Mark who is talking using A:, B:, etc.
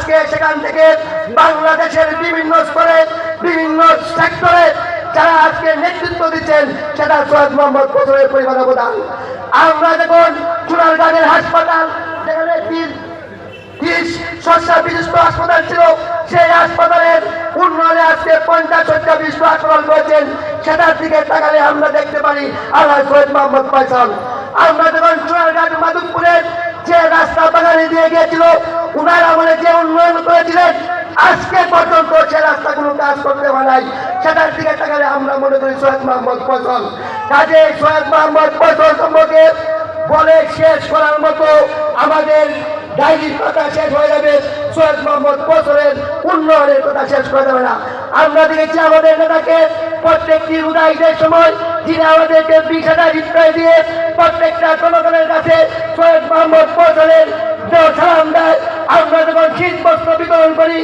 A: আজকে সেখান থেকে বাংলাদেশের বিভিন্ন স্তরে বিভিন্ন সেক্টরে যারা আজকে নেতৃত্ব দিচ্ছেন সেটা সৈয়দ মোহাম্মদ ফজলের পরিবার অবদান। আমরা দেখুন চুনারগাঁয়ের হাসপাতাল যেখানে 30 শয্যা বিশিষ্ট হাসপাতাল ছিল, সেই হাসপাতালের উন্নয়নে আজকে 50 শয্যা বিশিষ্ট হাসপাতাল করেছেন। সেটার দিকে তাকালে আমরা দেখতে পারি আল্লাহ সৈয়দ মোহাম্মদ ফয়সাল। আমরা যখন চুনারঘাট মাধবপুরের যে রাস্তা বাগানে দিয়ে গিয়েছিল, উনার আমলে যে উন্নয়ন করেছিলেন আজকে পর্যন্ত সে রাস্তা কোনো কাজ করতে পারে নাই। সেটার দিকে তাকালে আমরা মনে করি সৈয়দ মোহাম্মদ ফয়সাল। কাজে সৈয়দ মোহাম্মদ ফয়সাল সম্পর্কে বলে শেষ করার মতো আমাদের ডাইরির কথা শেষ হয়ে যাবে, সৈয়দ মোহাম্মদ ফয়সালের উন্নয়নের কথা শেষ করা যাবে না। আমরা দেখেছি আমাদের নেতাকে প্রত্যেকটি উদয়দের সময় যিনি আমাদেরকে 20,000 রিপ্লাই দিয়ে প্রত্যেকটা জনগণের কাছে সৈয়দ মোহাম্মদ ফয়সালের সালাম দেয়। আমরা যখন শীত বস্ত্র বিতরণ করি